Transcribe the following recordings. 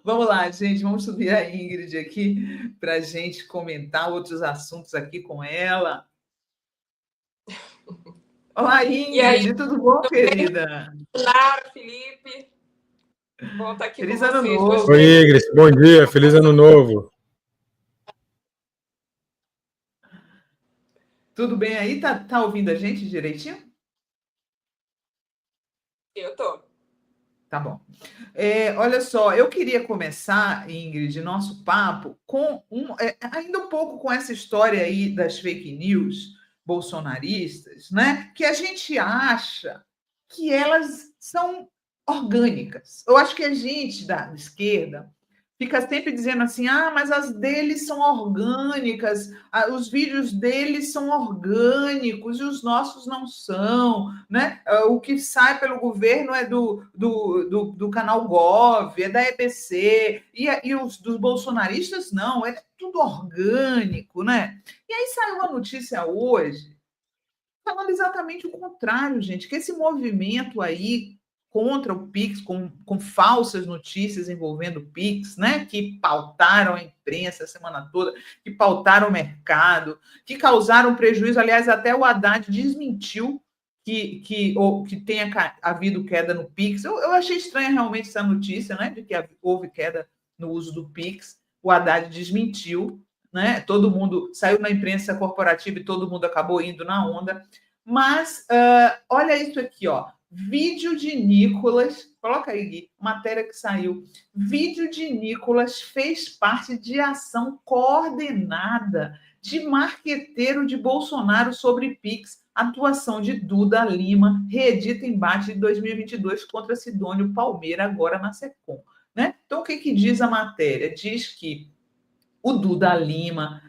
Vamos lá, gente, vamos subir a Ingrid aqui para a gente comentar outros assuntos aqui com ela. Olá, E aí, Ingrid, tudo bom, querida? Olá, Felipe. Bom estar aqui com Feliz ano vocês. novo. Oi, Ingrid, bom dia, feliz ano novo. Tudo bem aí? Tá ouvindo a gente direitinho? Eu tô. Tá bom. Olha só, eu queria começar, Ingrid, nosso papo com ainda um pouco com essa história aí das fake news bolsonaristas, né? Que a gente acha que elas são orgânicas. Eu acho que a gente da esquerda fica sempre dizendo assim: ah, mas as deles são orgânicas, os vídeos deles são orgânicos e os nossos não são, né? O que sai pelo governo é do canal Gov, é da EBC, e os dos bolsonaristas não, é tudo orgânico, né? E aí saiu uma notícia hoje falando exatamente o contrário, gente, que esse movimento aí contra o Pix, com falsas notícias envolvendo o Pix, né, que pautaram a imprensa a semana toda, que pautaram o mercado, que causaram prejuízo. Aliás, até o Haddad desmentiu que tenha havido queda no Pix. Eu achei estranha realmente essa notícia, né, de que houve queda no uso do Pix. O Haddad desmentiu, né? Todo mundo saiu na imprensa corporativa e todo mundo acabou indo na onda. Mas olha isso aqui, ó. Vídeo de Nicolas, coloca aí, Gui, matéria que saiu. Vídeo de Nicolas fez parte de ação coordenada de marqueteiro de Bolsonaro sobre Pix, atuação de Duda Lima, reedita embate de 2022 contra Sidônio Palmeira, agora na SECOM. Né? Então, o que diz a matéria? Diz que o Duda Lima,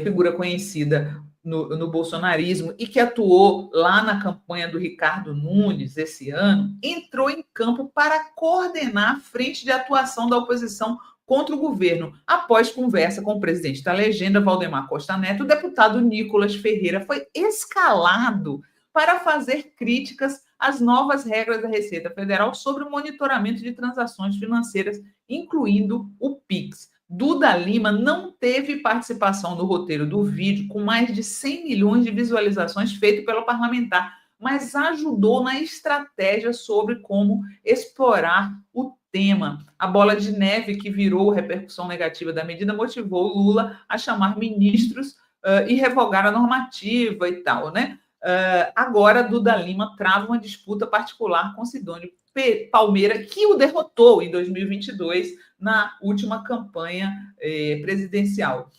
figura conhecida no bolsonarismo e que atuou lá na campanha do Ricardo Nunes esse ano, entrou em campo para coordenar a frente de atuação da oposição contra o governo. Após conversa com o presidente da legenda, Valdemar Costa Neto, o deputado Nicolas Ferreira foi escalado para fazer críticas às novas regras da Receita Federal sobre o monitoramento de transações financeiras, incluindo o PIX. Duda Lima não teve participação no roteiro do vídeo, com mais de 100 milhões de visualizações feito pelo parlamentar, mas ajudou na estratégia sobre como explorar o tema. A bola de neve que virou repercussão negativa da medida motivou Lula a chamar ministros e revogar a normativa e tal, né? Agora, Duda Lima trava uma disputa particular com Sidônio Palmeira, que o derrotou em 2022 na última campanha presidencial.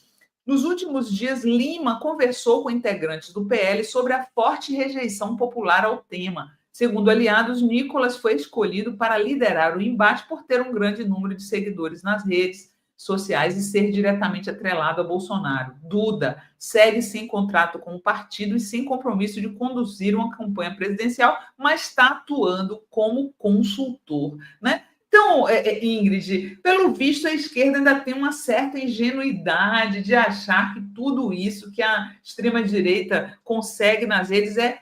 Nos últimos dias, Lima conversou com integrantes do PL sobre a forte rejeição popular ao tema. Segundo aliados, Nicolas foi escolhido para liderar o embate por ter um grande número de seguidores nas redes sociais e ser diretamente atrelado a Bolsonaro. Duda segue sem contrato com o partido e sem compromisso de conduzir uma campanha presidencial, mas está atuando como consultor, né? Então, Ingrid, pelo visto, a esquerda ainda tem uma certa ingenuidade de achar que tudo isso que a extrema-direita consegue nas redes é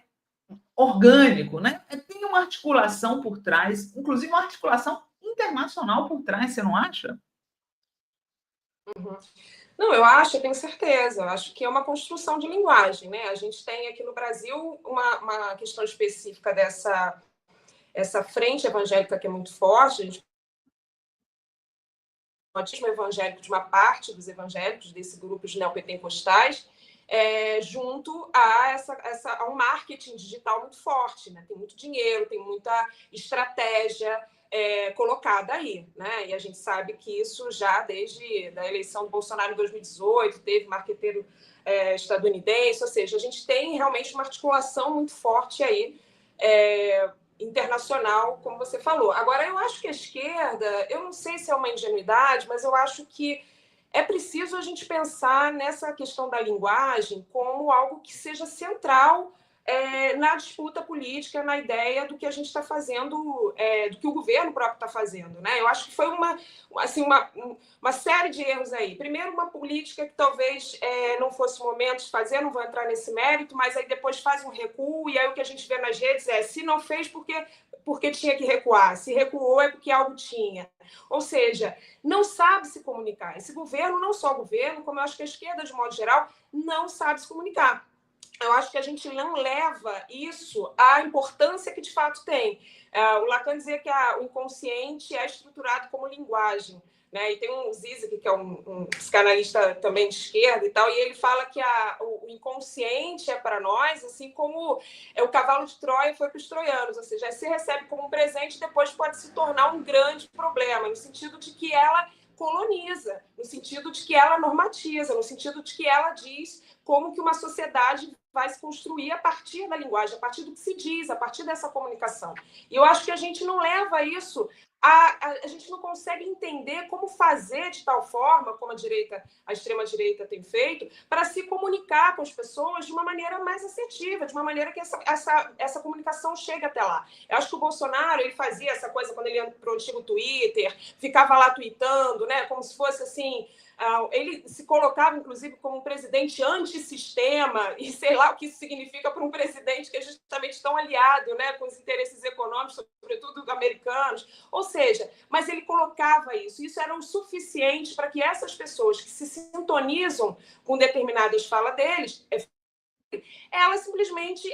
orgânico, né? Tem uma articulação por trás, inclusive uma articulação internacional por trás, você não acha? Uhum. Não, eu tenho certeza. Eu acho que é uma construção de linguagem, né? A gente tem aqui no Brasil uma questão específica essa frente evangélica que é muito forte. A gente batismo evangélico de uma parte dos evangélicos, desse grupo de neopentecostais, junto a um marketing digital muito forte, né? Tem muito dinheiro, tem muita estratégia colocada aí, né? E a gente sabe que isso já desde a eleição do Bolsonaro em 2018 teve marqueteiro estadunidense, ou seja, a gente tem realmente uma articulação muito forte aí internacional, como você falou. Agora, eu acho que a esquerda, eu não sei se é uma ingenuidade, mas eu acho que é preciso a gente pensar nessa questão da linguagem como algo que seja central na disputa política, na ideia do que a gente está fazendo, do que o governo próprio está fazendo, né? Eu acho que foi uma série de erros aí. Primeiro, uma política que talvez não fosse o momento de fazer, não vou entrar nesse mérito, mas aí depois faz um recuo, e aí o que a gente vê nas redes se não fez porque porque tinha que recuar. Se recuou é porque algo tinha. Ou seja, não sabe se comunicar. Esse governo, não só o governo, como eu acho que a esquerda, de modo geral, não sabe se comunicar. Eu acho que a gente não leva isso à importância que de fato tem. O Lacan dizia que o inconsciente é estruturado como linguagem, né? E tem um Zizek, que é um psicanalista também de esquerda e tal, e ele fala que o inconsciente é para nós, assim como o cavalo de Troia foi para os troianos, ou seja, se recebe como um presente, depois pode se tornar um grande problema, no sentido de que ela coloniza, no sentido de que ela normatiza, no sentido de que ela diz como que uma sociedade vai se construir a partir da linguagem, a partir do que se diz, a partir dessa comunicação. E eu acho que a gente não leva isso, a gente não consegue entender como fazer de tal forma, como a extrema-direita tem feito, para se comunicar com as pessoas de uma maneira mais assertiva, de uma maneira que essa comunicação chegue até lá. Eu acho que o Bolsonaro, ele fazia essa coisa quando ele ia para o antigo Twitter, ficava lá tweetando, né, como se fosse assim... Ele se colocava, inclusive, como um presidente antissistema, e sei lá o que isso significa para um presidente que é justamente tão aliado, né, com os interesses econômicos, sobretudo americanos. Ou seja, mas ele colocava isso. Isso era o suficiente para que essas pessoas que se sintonizam com determinadas falas deles, elas simplesmente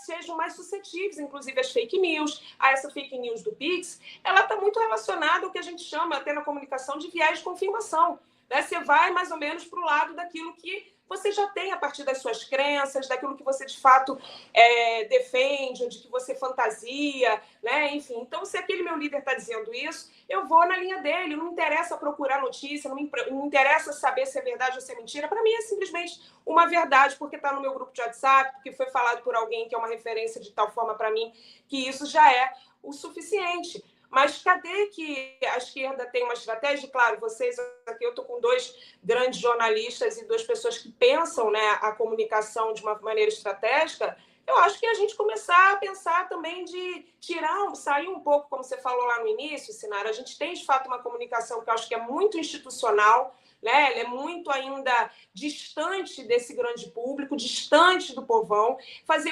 sejam mais suscetíveis, inclusive às fake news. Essa fake news do Pix, ela está muito relacionada ao que a gente chama, até na comunicação, de viés de confirmação. Né? Você vai mais ou menos para o lado daquilo que você já tem a partir das suas crenças, daquilo que você de fato defende, ou de que você fantasia, né? Enfim. Então, se aquele meu líder está dizendo isso, eu vou na linha dele. Não me interessa procurar notícia, não me interessa saber se é verdade ou se é mentira. Para mim é simplesmente uma verdade, porque está no meu grupo de WhatsApp, porque foi falado por alguém que é uma referência de tal forma para mim, que isso já é o suficiente. Mas cadê que a esquerda tem uma estratégia? Claro, vocês aqui, eu estou com 2 grandes jornalistas e 2 pessoas que pensam, né, a comunicação de uma maneira estratégica. Eu acho que a gente começar a pensar também de sair um pouco, como você falou lá no início, Sinara, a gente tem, de fato, uma comunicação que eu acho que é muito institucional, né? Ela é muito ainda distante desse grande público, distante do povão.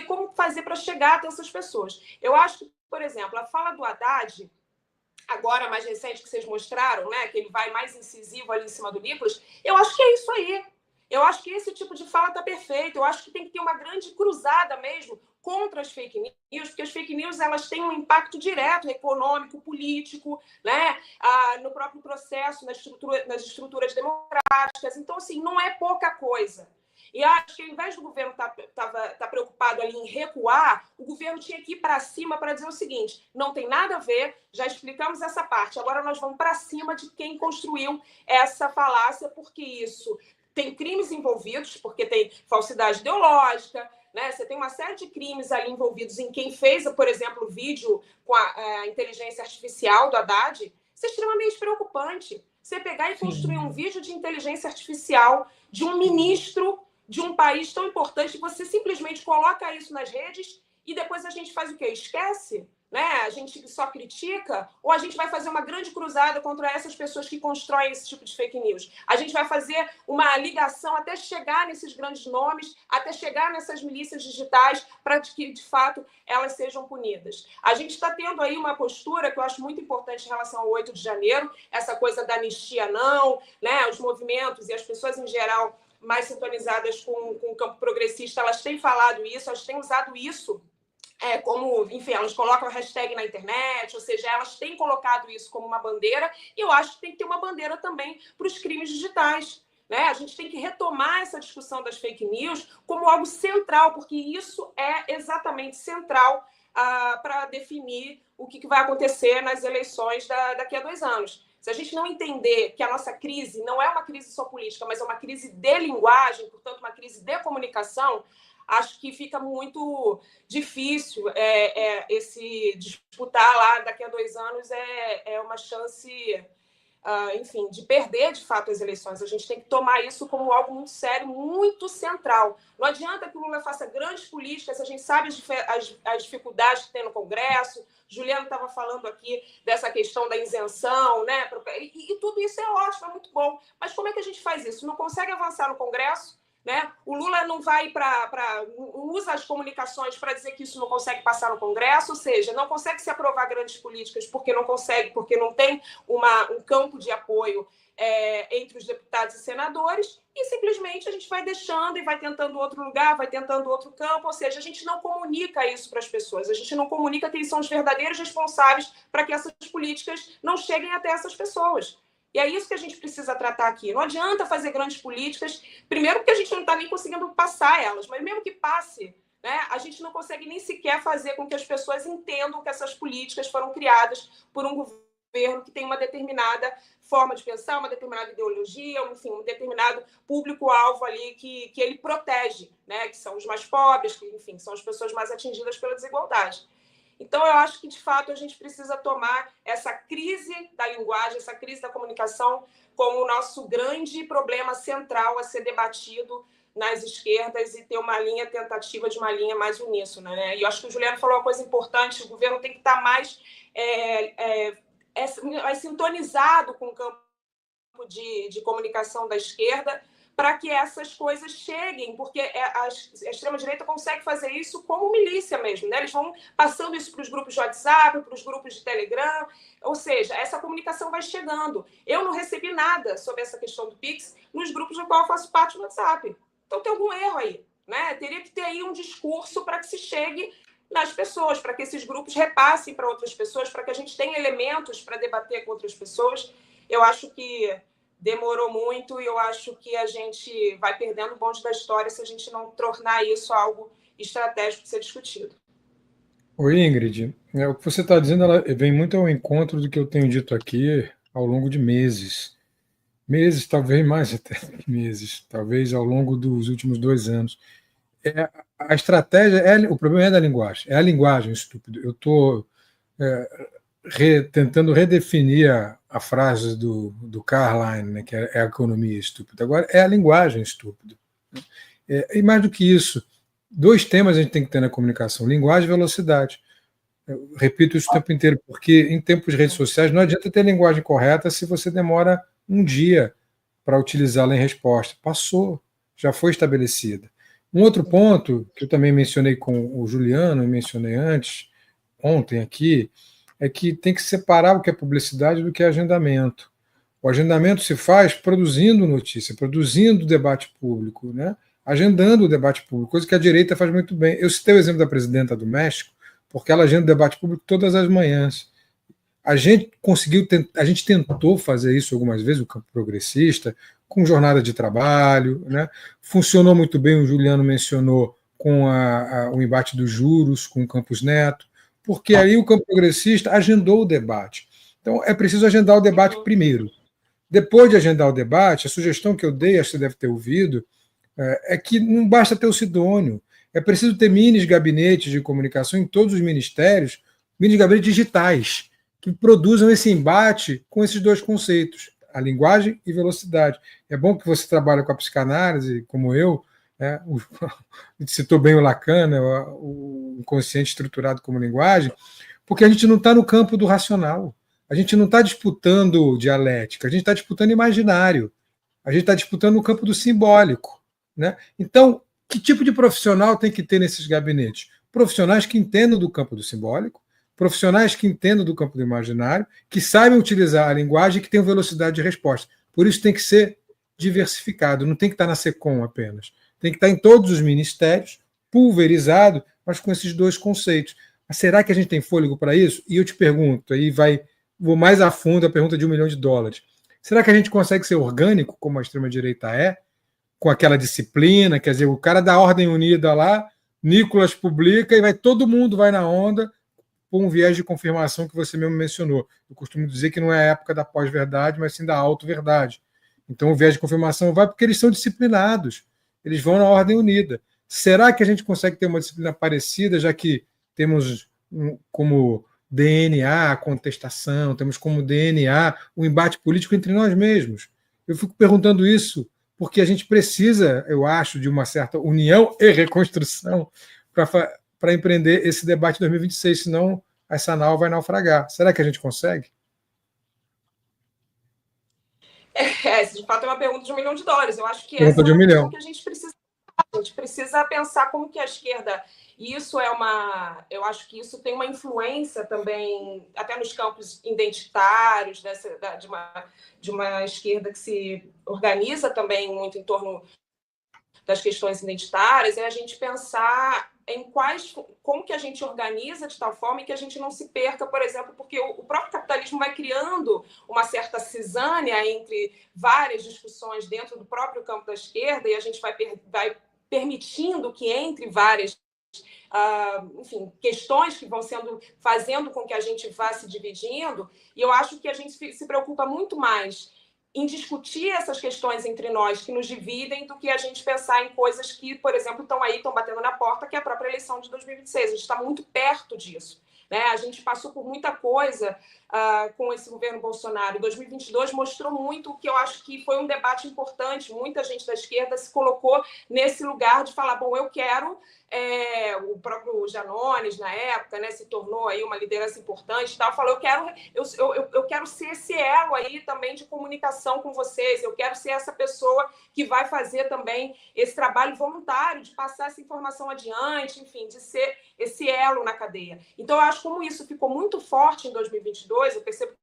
Como fazer para chegar até essas pessoas? Eu acho que, por exemplo, a fala do Haddad, agora mais recente que vocês mostraram, né, que ele vai mais incisivo ali em cima do Nicolas, eu acho que é isso aí. Eu acho que esse tipo de fala está perfeito. Eu acho que tem que ter uma grande cruzada mesmo contra as fake news, porque as fake news elas têm um impacto direto econômico, político, né, no próprio processo, nas estruturas democráticas. Então, assim, não é pouca coisa. E acho que, ao invés do governo estar preocupado ali em recuar, o governo tinha que ir para cima para dizer o seguinte: não tem nada a ver, já explicamos essa parte, agora nós vamos para cima de quem construiu essa falácia, porque isso tem crimes envolvidos, porque tem falsidade ideológica, né? Você tem uma série de crimes ali envolvidos em quem fez, por exemplo, o vídeo com a inteligência artificial do Haddad. Isso é extremamente preocupante. Você pegar e construir um vídeo de inteligência artificial de um ministro de um país tão importante, você simplesmente coloca isso nas redes e depois a gente faz o quê? Esquece? Né? A gente só critica? Ou a gente vai fazer uma grande cruzada contra essas pessoas que constroem esse tipo de fake news? A gente vai fazer uma ligação até chegar nesses grandes nomes, até chegar nessas milícias digitais, para que, de fato, elas sejam punidas. A gente está tendo aí uma postura que eu acho muito importante em relação ao 8 de janeiro, essa coisa da anistia não, né? Os movimentos e as pessoas em geral mais sintonizadas com o campo progressista, elas têm falado isso, elas têm usado isso como, enfim, elas colocam a hashtag na internet, ou seja, elas têm colocado isso como uma bandeira, e eu acho que tem que ter uma bandeira também para os crimes digitais. Né? A gente tem que retomar essa discussão das fake news como algo central, porque isso é exatamente central para definir o que vai acontecer nas eleições daqui a 2 anos. Se a gente não entender que a nossa crise não é uma crise só política, mas é uma crise de linguagem, portanto, uma crise de comunicação, acho que fica muito difícil esse disputar lá daqui a 2 anos é uma chance, enfim, de perder de fato as eleições. A gente tem que tomar isso como algo muito sério, muito central. Não adianta que o Lula faça grandes políticas, a gente sabe as dificuldades que tem no Congresso. Juliano estava falando aqui dessa questão da isenção, né? E tudo isso é ótimo, é muito bom. Mas como é que a gente faz isso? Não consegue avançar no Congresso? né? O Lula não vai usa as comunicações para dizer que isso não consegue passar no Congresso, ou seja, não consegue se aprovar grandes políticas porque não tem um campo de apoio entre os deputados e senadores, e simplesmente a gente vai deixando e vai tentando outro lugar, vai tentando outro campo, ou seja, a gente não comunica isso para as pessoas, a gente não comunica que eles são os verdadeiros responsáveis para que essas políticas não cheguem até essas pessoas. E é isso que a gente precisa tratar aqui. Não adianta fazer grandes políticas, primeiro porque a gente não está nem conseguindo passar elas, mas mesmo que passe, né, a gente não consegue nem sequer fazer com que as pessoas entendam que essas políticas foram criadas por um governo que tem uma determinada forma de pensar, uma determinada ideologia, enfim, um determinado público-alvo ali que ele protege, né, que são os mais pobres, que, enfim, são as pessoas mais atingidas pela desigualdade. Então, eu acho que, de fato, a gente precisa tomar essa crise da linguagem, essa crise da comunicação como o nosso grande problema central a ser debatido nas esquerdas e ter tentativa de uma linha mais uníssona, né? E eu acho que o Juliano falou uma coisa importante, o governo tem que estar mais sintonizado com o campo de comunicação da esquerda, para que essas coisas cheguem, porque a extrema-direita consegue fazer isso como milícia mesmo, né? Eles vão passando isso para os grupos de WhatsApp, para os grupos de Telegram, ou seja, essa comunicação vai chegando. Eu não recebi nada sobre essa questão do Pix nos grupos do qual eu faço parte do WhatsApp. Então tem algum erro aí, né? Teria que ter aí um discurso para que se chegue nas pessoas, para que esses grupos repassem para outras pessoas, para que a gente tenha elementos para debater com outras pessoas. Eu acho que demorou muito e eu acho que a gente vai perdendo o bonde da história se a gente não tornar isso algo estratégico de ser discutido. Oi, Ingrid. O que você está dizendo ela vem muito ao encontro do que eu tenho dito aqui ao longo de meses. Meses, talvez mais até meses, talvez ao longo dos últimos 2 anos. A estratégia, o problema é da linguagem, é a linguagem estúpida. Eu estou tentando redefinir a frase do Carlyle, né, que é a economia estúpida. Agora, é a linguagem estúpida. E mais do que isso, 2 temas a gente tem que ter na comunicação: linguagem e velocidade. Eu repito isso o tempo inteiro, porque em tempos de redes sociais não adianta ter a linguagem correta se você demora um dia para utilizá-la em resposta. Passou, já foi estabelecida. Um outro ponto, que eu também mencionei com o Juliano, e mencionei antes, ontem aqui, é que tem que separar o que é publicidade do que é agendamento. O agendamento se faz produzindo notícia, produzindo debate público, né? Agendando o debate público, coisa que a direita faz muito bem. Eu citei o exemplo da presidenta do México, porque ela agenda o debate público todas as manhãs. A gente tentou fazer isso algumas vezes, o campo progressista, com jornada de trabalho, né? Funcionou muito bem, o Juliano mencionou, com o embate dos juros, com o Campos Neto, porque aí o campo progressista agendou o debate. Então, é preciso agendar o debate primeiro. Depois de agendar o debate, a sugestão que eu dei, acho que você deve ter ouvido, é que não basta ter o Sidônio, é preciso ter minis gabinetes de comunicação em todos os ministérios, minis gabinetes digitais, que produzam esse embate com esses 2 conceitos, a linguagem e velocidade. É bom que você trabalha com a psicanálise, como eu, né? Citou bem o Lacan, né? O inconsciente estruturado como linguagem, porque a gente não está no campo do racional, a gente não está disputando dialética, a gente está disputando imaginário, a gente está disputando no campo do simbólico, né? Então, que tipo de profissional tem que ter nesses gabinetes? Profissionais que entendam do campo do simbólico, profissionais que entendam do campo do imaginário, que saibam utilizar a linguagem e que tenham velocidade de resposta. Por isso tem que ser diversificado, não tem que estar na SECOM apenas. Tem que estar em todos os ministérios, pulverizado, mas com esses 2 conceitos. Mas será que a gente tem fôlego para isso? E eu te pergunto, aí vou mais a fundo a pergunta de $1 milhão. Será que a gente consegue ser orgânico, como a extrema-direita é, com aquela disciplina, quer dizer, o cara da Ordem Unida lá, Nicolas publica e todo mundo vai na onda, por um viés de confirmação que você mesmo mencionou. Eu costumo dizer que não é a época da pós-verdade, mas sim da auto-verdade. Então o viés de confirmação vai porque eles são disciplinados, eles vão na Ordem Unida. Será que a gente consegue ter uma disciplina parecida, já que temos como DNA a contestação, temos como DNA o embate político entre nós mesmos? Eu fico perguntando isso porque a gente precisa, eu acho, de uma certa união e reconstrução para empreender esse debate em 2026, senão essa nau vai naufragar. Será que a gente consegue? De fato é uma pergunta de $1 milhão. Eu acho que pergunta essa é de $1 uma milhão. questão que a gente precisa gente precisa pensar como que a esquerda... E isso eu acho que isso tem uma influência também, até nos campos identitários, de uma esquerda que se organiza também muito em torno das questões identitárias, é a gente pensar em como que a gente organiza de tal forma que a gente não se perca, por exemplo, porque o próprio capitalismo vai criando uma certa cisânia entre várias discussões dentro do próprio campo da esquerda e a gente vai permitindo que entre várias enfim, questões que vão fazendo com que a gente vá se dividindo, e eu acho que a gente se preocupa muito mais em discutir essas questões entre nós que nos dividem do que a gente pensar em coisas que, por exemplo, estão batendo na porta, que é a própria eleição de 2026. A gente está muito perto disso. Né? A gente passou por muita coisa com esse governo Bolsonaro. 2022 mostrou muito o que eu acho que foi um debate importante. Muita gente da esquerda se colocou nesse lugar de falar, bom, eu quero... o próprio Janones, na época, né, se tornou aí uma liderança importante e tal, falou, eu quero ser esse elo aí também de comunicação com vocês, eu quero ser essa pessoa que vai fazer também esse trabalho voluntário, de passar essa informação adiante, enfim, de ser esse elo na cadeia. Então, eu acho que como isso ficou muito forte em 2022, eu percebo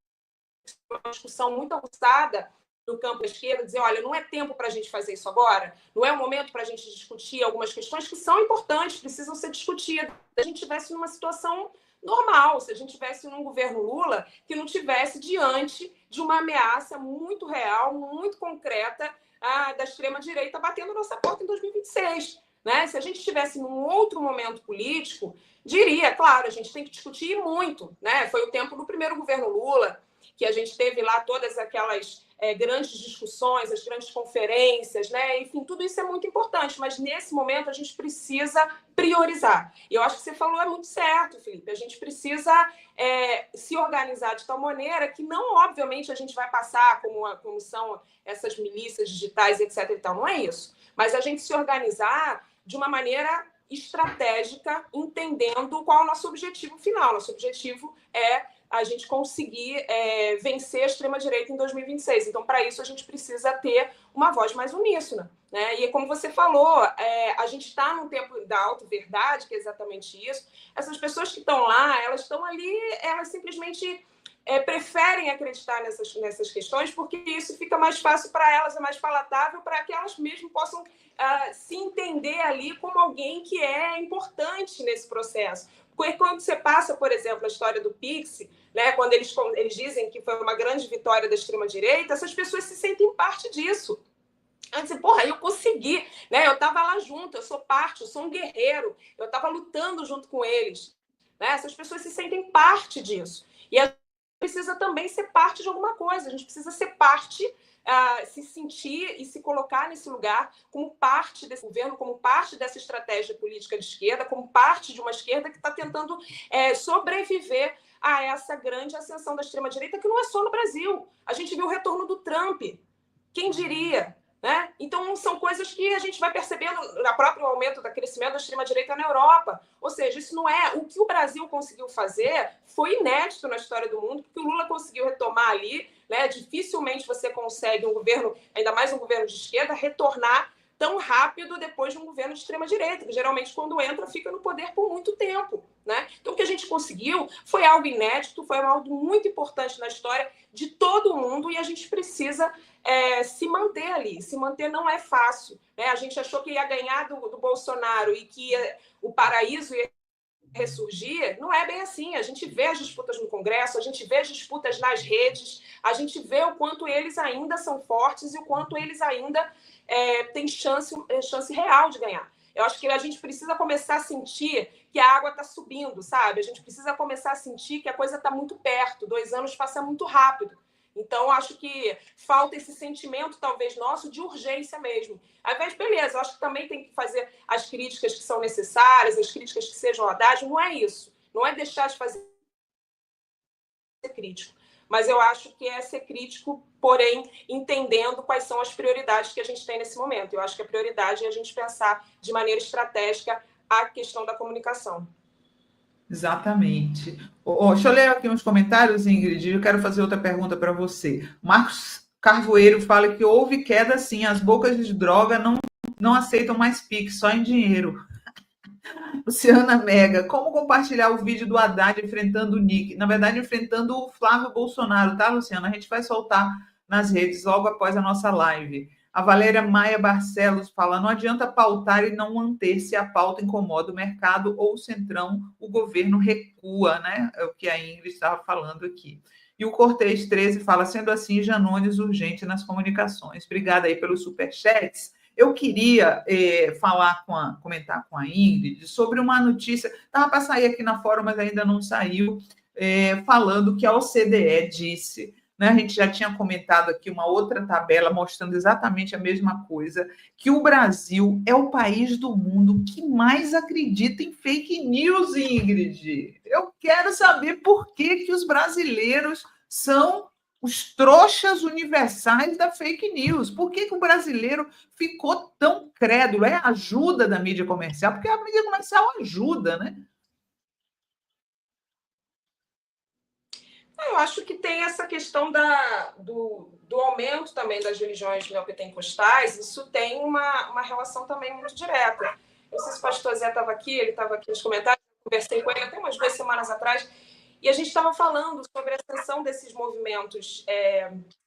que foi uma discussão muito aguçada do campo da esquerda, dizer, olha, não é tempo para a gente fazer isso agora, não é o momento para a gente discutir algumas questões que são importantes, precisam ser discutidas. Se a gente estivesse numa situação normal, se a gente estivesse num governo Lula que não estivesse diante de uma ameaça muito real, muito concreta da extrema-direita batendo nossa porta em 2026. Né? Se a gente estivesse num outro momento político, diria, claro, a gente tem que discutir muito. Né? Foi o tempo do primeiro governo Lula, que a gente teve lá todas aquelas grandes discussões, as grandes conferências, né? Enfim, tudo isso é muito importante, mas nesse momento a gente precisa priorizar. E eu acho que você falou é muito certo, Felipe, a gente precisa se organizar de tal maneira que não, obviamente, a gente vai passar como são essas milícias digitais, etc. e tal, não é isso. Mas a gente se organizar de uma maneira estratégica, entendendo qual é o nosso objetivo final. Nosso objetivo é a gente conseguir vencer a extrema-direita em 2026. Então, para isso, a gente precisa ter uma voz mais uníssona. Né? E como você falou, a gente está num tempo da auto-verdade, que é exatamente isso. Essas pessoas que estão lá, elas estão ali, elas simplesmente preferem acreditar nessas questões, porque isso fica mais fácil para elas, é mais palatável para que elas mesmo possam se entender ali como alguém que é importante nesse processo. Porque quando você passa, por exemplo, a história do Pix, né, quando eles dizem que foi uma grande vitória da extrema-direita, essas pessoas se sentem parte disso. Eu disse, porra, eu consegui, né? Eu estava lá junto, eu sou parte, eu sou um guerreiro, eu estava lutando junto com eles. Né? Essas pessoas se sentem parte disso. E a gente precisa também ser parte de alguma coisa, a gente precisa ser parte... se sentir e se colocar nesse lugar como parte desse governo, como parte dessa estratégia política de esquerda, como parte de uma esquerda que está tentando sobreviver a essa grande ascensão da extrema-direita, que não é só no Brasil. A gente viu o retorno do Trump. Quem diria? Né? Então, são coisas que a gente vai percebendo no próprio aumento do crescimento da extrema-direita na Europa. Ou seja, isso não é... O que o Brasil conseguiu fazer foi inédito na história do mundo, porque o Lula conseguiu retomar ali, né? Dificilmente você consegue um governo, ainda mais um governo de esquerda, retornar tão rápido depois de um governo de extrema-direita, que geralmente, quando entra, fica no poder por muito tempo. Né? Então, o que a gente conseguiu foi algo inédito, foi algo muito importante na história de todo mundo e a gente precisa se manter ali. Se manter não é fácil. Né? A gente achou que ia ganhar do Bolsonaro e que o paraíso ia ressurgir. Não é bem assim. A gente vê as disputas no Congresso, a gente vê as disputas nas redes, a gente vê o quanto eles ainda são fortes e o quanto eles ainda têm chance real de ganhar. Eu acho que a gente precisa começar a sentir que a água está subindo, sabe? A gente precisa começar a sentir que a coisa está muito perto. 2 anos passa muito rápido. Então, acho que falta esse sentimento, talvez, nosso, de urgência mesmo. Ao invés, beleza, eu acho que também tem que fazer as críticas que são necessárias, as críticas que sejam audazes. Não é isso. Não é deixar de fazer crítico. Mas eu acho que é ser crítico, porém, entendendo quais são as prioridades que a gente tem nesse momento. Eu acho que a prioridade é a gente pensar de maneira estratégica a questão da comunicação. Exatamente. Deixa eu ler aqui uns comentários, Ingrid, eu quero fazer outra pergunta para você. Marcos Carvoeiro fala que houve queda, sim, as bocas de droga não não aceitam mais Pix, só em dinheiro. Luciana Mega, como compartilhar o vídeo do Haddad enfrentando o Nick? Na verdade, enfrentando o Flávio Bolsonaro, tá, Luciana? A gente vai soltar nas redes logo após a nossa live. A Valéria Maia Barcelos fala: não adianta pautar e não manter se a pauta incomoda o mercado ou o centrão, o governo recua, né? É o que a Ingrid estava falando aqui. E o Cortez 13 fala: sendo assim, Janones urgente nas comunicações. Obrigada aí pelos superchats. Eu queria comentar com a Ingrid sobre uma notícia, estava para sair aqui na fórum, mas ainda não saiu, falando que a OCDE disse, né, a gente já tinha comentado aqui uma outra tabela mostrando exatamente a mesma coisa, que o Brasil é o país do mundo que mais acredita em fake news, Ingrid. Eu quero saber por que os brasileiros são os trouxas universais da fake news. Por que o brasileiro ficou tão crédulo? É a ajuda da mídia comercial, porque a mídia comercial ajuda, né? Eu acho que tem essa questão do aumento também das religiões neopentecostais. Isso tem uma relação também muito direta. Eu não sei se o pastor Zé estava aqui, ele estava aqui nos comentários, eu conversei com ele até umas 2 semanas atrás, e a gente estava falando sobre a ascensão desses movimentos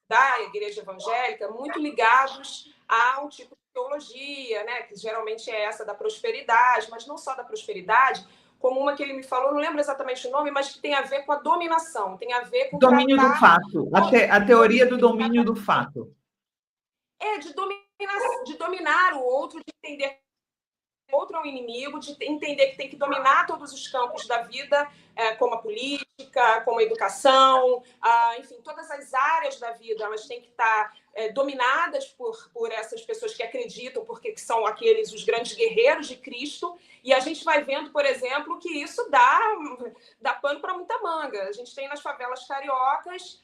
da igreja evangélica, muito ligados a um tipo de teologia, né, que geralmente é essa da prosperidade, mas não só da prosperidade, como uma que ele me falou, não lembro exatamente o nome, mas que tem a ver com a dominação, tem a ver com domínio do fato, a teoria do domínio do fato. De dominar o outro, de entender outro é um inimigo, de entender que tem que dominar todos os campos da vida, como a política, como a educação, enfim, todas as áreas da vida, elas têm que estar dominadas por essas pessoas que acreditam, porque são os grandes guerreiros de Cristo, e a gente vai vendo, por exemplo, que isso dá pano para muita manga. A gente tem nas favelas cariocas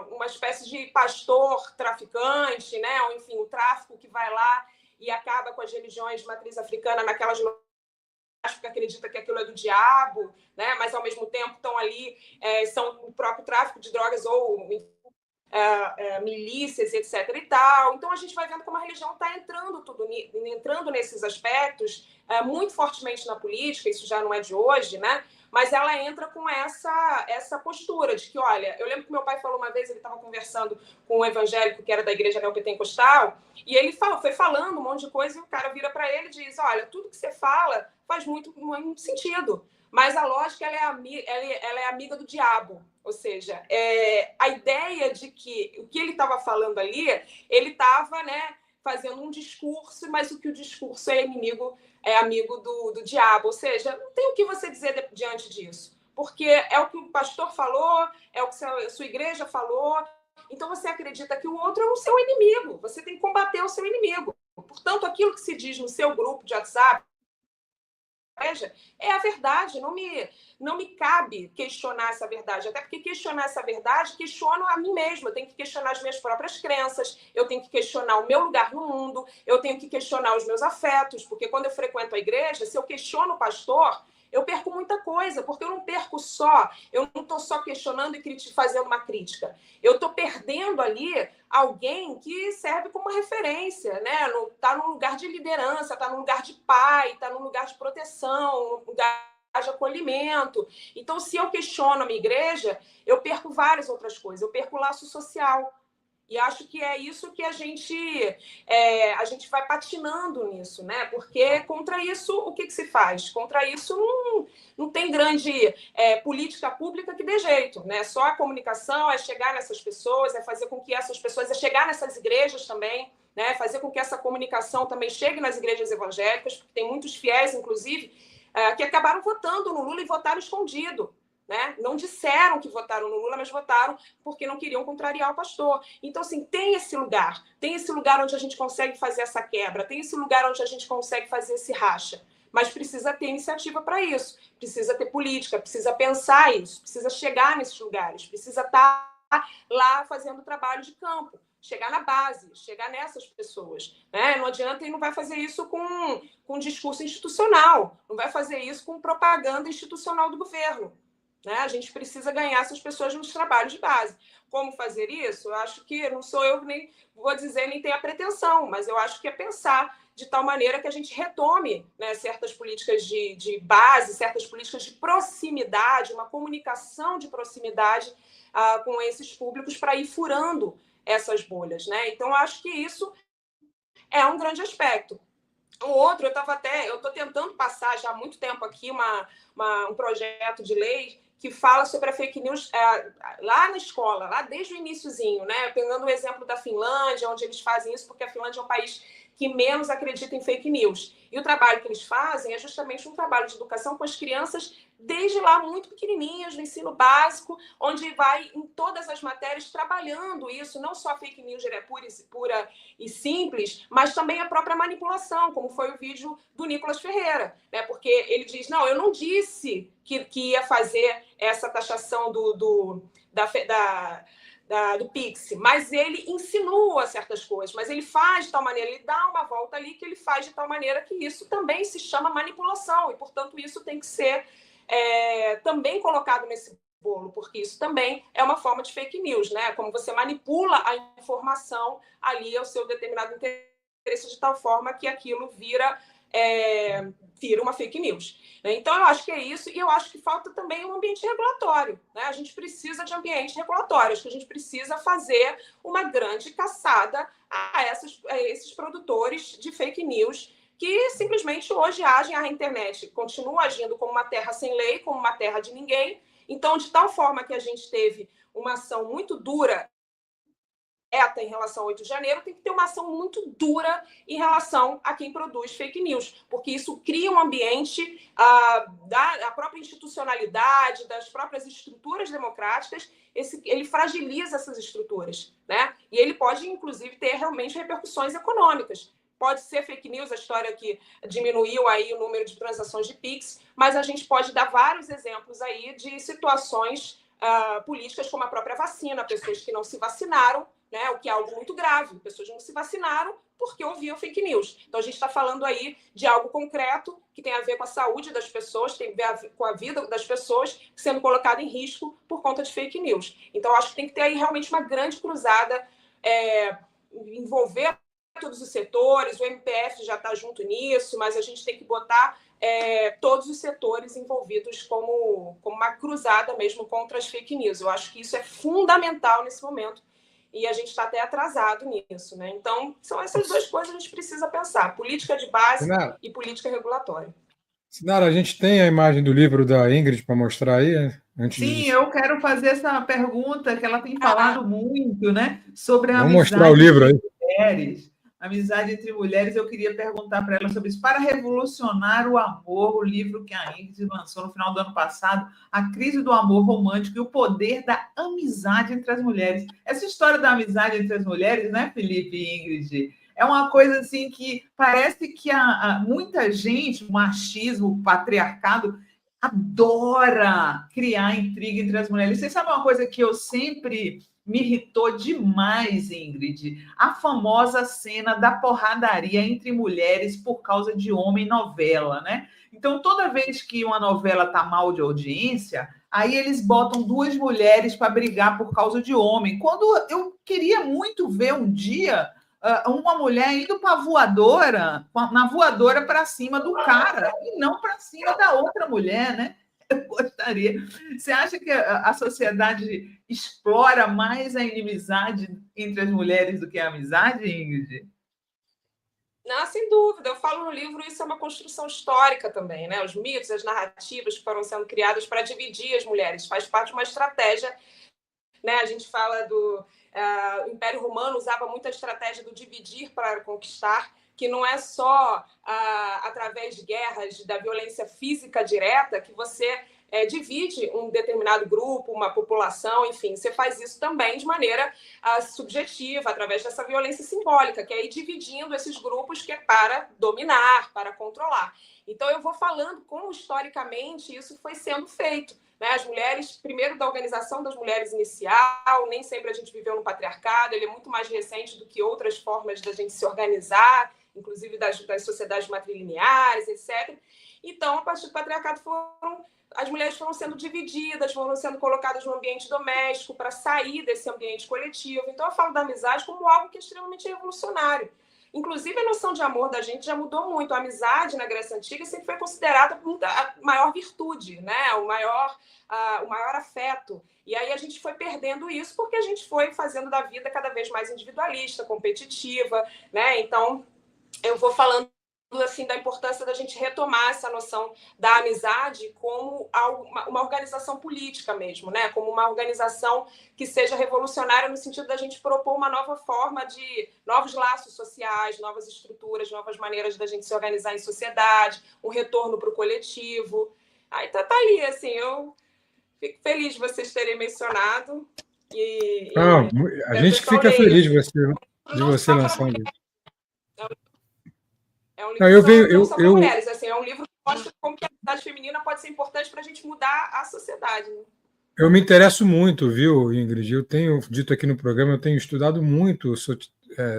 uma espécie de pastor traficante, né? Ou, enfim, o tráfico que vai lá e acaba com as religiões de matriz africana naquelas que acredita que aquilo é do diabo, né? Mas ao mesmo tempo estão ali, são o próprio tráfico de drogas ou milícias, etc. e tal. Então a gente vai vendo como a religião está entrando nesses aspectos muito fortemente na política. Isso já não é de hoje, né? Mas ela entra com essa postura de que, olha, eu lembro que meu pai falou uma vez, ele estava conversando com um evangélico que era da igreja neopentecostal, e ele foi falando um monte de coisa, e o cara vira para ele e diz: olha, tudo que você fala faz muito sentido, mas a lógica ela é amiga do diabo. Ou seja, a ideia de que o que ele estava falando ali, ele estava, né, fazendo um discurso, mas o que o discurso é amigo do diabo. Ou seja, não tem o que você dizer diante disso, porque é o que o pastor falou, é o que a sua igreja falou. Então você acredita que o outro é o seu inimigo, você tem que combater o seu inimigo. Portanto, aquilo que se diz no seu grupo de WhatsApp é a verdade, não me cabe questionar essa verdade, até porque questionar essa verdade, questiono a mim mesma, eu tenho que questionar as minhas próprias crenças, eu tenho que questionar o meu lugar no mundo, eu tenho que questionar os meus afetos, porque quando eu frequento a igreja, se eu questiono o pastor, eu perco muita coisa, porque eu não estou só questionando e fazendo uma crítica. Eu estou perdendo ali alguém que serve como referência, né? Está num lugar de liderança, está num lugar de pai, está num lugar de proteção, num lugar de acolhimento. Então, se eu questiono a minha igreja, eu perco várias outras coisas. Eu perco o laço social. E acho que é isso que a gente vai patinando nisso, né? Porque contra isso, o que se faz? Contra isso não tem grande política pública que dê jeito, né? Só a comunicação é chegar nessas pessoas, é fazer com que essas pessoas, é chegar nessas igrejas também, né? Fazer com que essa comunicação também chegue nas igrejas evangélicas, porque tem muitos fiéis, inclusive, que acabaram votando no Lula e votaram escondido. Né? Não disseram que votaram no Lula, mas votaram porque não queriam contrariar o pastor. Então, assim, tem esse lugar onde a gente consegue fazer essa quebra, tem esse lugar onde a gente consegue fazer esse racha. Mas precisa ter iniciativa para isso, precisa ter política, precisa pensar isso, precisa chegar nesses lugares, precisa estar lá fazendo trabalho de campo, chegar na base, chegar nessas pessoas. Né? Não adianta, e não vai fazer isso com discurso institucional, não vai fazer isso com propaganda institucional do governo. né? A gente precisa ganhar essas pessoas nos trabalhos de base. Como fazer isso? Eu acho que não sou eu que nem vou dizer, nem tenho a pretensão, mas eu acho que é pensar de tal maneira que a gente retome, né, certas políticas de base, certas políticas de proximidade, uma comunicação de proximidade com esses públicos para ir furando essas bolhas, né? Então, eu acho que isso é um grande aspecto. O outro, eu estou tentando passar já há muito tempo aqui um projeto de lei que fala sobre a fake news lá na escola, lá desde o iniciozinho, né? Pegando o exemplo da Finlândia, onde eles fazem isso, porque a Finlândia é um país que menos acredita em fake news. E o trabalho que eles fazem é justamente um trabalho de educação com as crianças desde lá muito pequenininhas, no ensino básico, onde vai em todas as matérias trabalhando isso, não só a fake news pura e simples, mas também a própria manipulação, como foi o vídeo do Nicolas Ferreira, né? Porque ele diz, não, eu não disse que ia fazer essa taxação do Pix, mas ele insinua certas coisas, mas ele faz de tal maneira, ele dá uma volta ali que ele faz de tal maneira que isso também se chama manipulação e, portanto, isso tem que ser também colocado nesse bolo, porque isso também é uma forma de fake news, né? Como você manipula a informação ali ao seu determinado interesse de tal forma que aquilo vira uma fake news. Então, eu acho que é isso, e eu acho que falta também um ambiente regulatório, né? A gente precisa de ambiente regulatório, acho que a gente precisa fazer uma grande caçada a esses produtores de fake news que simplesmente hoje agem, a internet continua agindo como uma terra sem lei, como uma terra de ninguém. Então, de tal forma que a gente teve uma ação muito dura em relação ao 8 de janeiro, tem que ter uma ação muito dura em relação a quem produz fake news, porque isso cria um ambiente da própria institucionalidade, das próprias estruturas democráticas, ele fragiliza essas estruturas, né? E ele pode, inclusive, ter realmente repercussões econômicas. Pode ser fake news, a história que diminuiu aí o número de transações de Pix, mas a gente pode dar vários exemplos aí de situações políticas como a própria vacina, pessoas que não se vacinaram, né, o que é algo muito grave. Pessoas não se vacinaram porque ouviam fake news. Então, a gente está falando aí de algo concreto que tem a ver com a saúde das pessoas, tem a ver com a vida das pessoas sendo colocada em risco por conta de fake news. Então, acho que tem que ter aí realmente uma grande cruzada, envolver todos os setores, o MPF já está junto nisso, mas a gente tem que botar todos os setores envolvidos como uma cruzada mesmo contra as fake news. Eu acho que isso é fundamental nesse momento e a gente está até atrasado nisso, né? Então, são essas duas coisas que a gente precisa pensar, política de base e política regulatória. Sinara, a gente tem a imagem do livro da Ingrid para mostrar aí? Sim, eu quero fazer essa pergunta que ela tem falado muito, né? Sobre a Vamos mostrar o livro aí. Mulheres. Amizade entre mulheres, eu queria perguntar para ela sobre isso. Para revolucionar o amor, o livro que a Ingrid lançou no final do ano passado, A Crise do Amor Romântico e o Poder da Amizade entre as Mulheres. Essa história da amizade entre as mulheres, né, Felipe e Ingrid? É uma coisa assim que parece que muita gente, o machismo, o patriarcado, adora criar intriga entre as mulheres. Você sabe uma coisa que eu sempre me irritou demais, Ingrid? A famosa cena da porradaria entre mulheres por causa de homem novela, né? Então, toda vez que uma novela está mal de audiência, aí eles botam duas mulheres para brigar por causa de homem. Quando eu queria muito ver um dia uma mulher indo para na voadora para cima do cara, e não para cima da outra mulher, né? Eu gostaria. Você acha que a sociedade explora mais a inimizade entre as mulheres do que a amizade, Ingrid? Não, sem dúvida. Eu falo no livro, isso é uma construção histórica também, né? Os mitos, as narrativas que foram sendo criadas para dividir as mulheres. Faz parte de uma estratégia, né? A gente fala o Império Romano usava muito a estratégia do dividir para conquistar, que não é só através de guerras, da violência física direta, que você divide um determinado grupo, uma população, enfim, você faz isso também de maneira subjetiva, através dessa violência simbólica, que é ir dividindo esses grupos que é para dominar, para controlar. Então, eu vou falando como, historicamente, isso foi sendo feito. As mulheres, primeiro da organização das mulheres inicial, nem sempre a gente viveu no patriarcado, ele é muito mais recente do que outras formas da gente se organizar, inclusive das sociedades matrilineares, etc. Então, a partir do patriarcado foram as mulheres foram sendo divididas, foram sendo colocadas no ambiente doméstico para sair desse ambiente coletivo. Então, eu falo da amizade como algo que é extremamente revolucionário. Inclusive, a noção de amor da gente já mudou muito. A amizade na Grécia Antiga sempre foi considerada a maior virtude, né? o maior afeto. E aí a gente foi perdendo isso porque a gente foi fazendo da vida cada vez mais individualista, competitiva, né? Então, eu vou falando assim da importância da gente retomar essa noção da amizade como uma organização política mesmo, né? Como uma organização que seja revolucionária no sentido da gente propor uma nova forma de novos laços sociais, novas estruturas, novas maneiras da gente se organizar em sociedade, um retorno para o coletivo. Aí tá ali, assim, eu fico feliz de vocês terem mencionado. A gente fica feliz de você lançar um livro. É um livro não só para mulheres, assim, é um livro que mostra como que a amizade feminina pode ser importante para a gente mudar a sociedade. Né? Eu me interesso muito, viu, Ingrid? Eu tenho dito aqui no programa, eu tenho estudado muito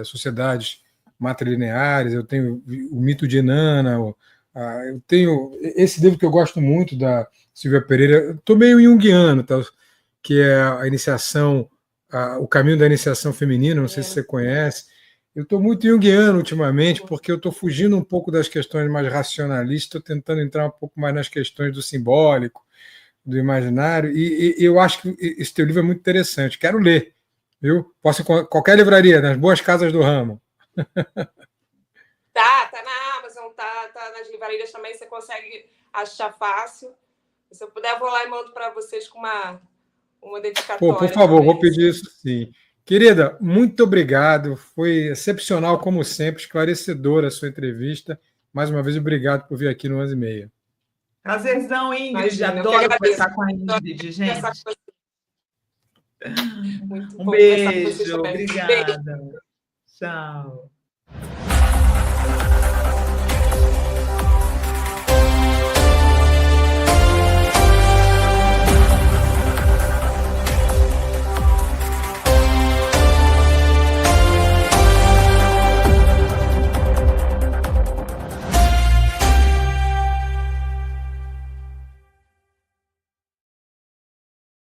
sociedades matrilineares, eu tenho o mito de Inanna, eu tenho esse livro que eu gosto muito da Silvia Pereira, estou meio junguiano, tá? Que é a iniciação, o caminho da iniciação feminina, não sei se você conhece. Eu estou muito junguiano ultimamente, porque eu estou fugindo um pouco das questões mais racionalistas, estou tentando entrar um pouco mais nas questões do simbólico, do imaginário, e eu acho que esse teu livro é muito interessante. Quero ler, viu? Posso ir em qualquer livraria, nas boas casas do ramo. Tá na Amazon, tá nas livrarias também, você consegue achar fácil. Se eu puder, eu vou lá e mando para vocês com uma dedicatória. Por favor, vou pedir isso sim. Querida, muito obrigado. Foi excepcional, como sempre, esclarecedora a sua entrevista. Mais uma vez, obrigado por vir aqui no 11h30. Prazerzão, Ingrid. Adoro conversar com a Ingrid, gente. Um beijo. Obrigada. Tchau.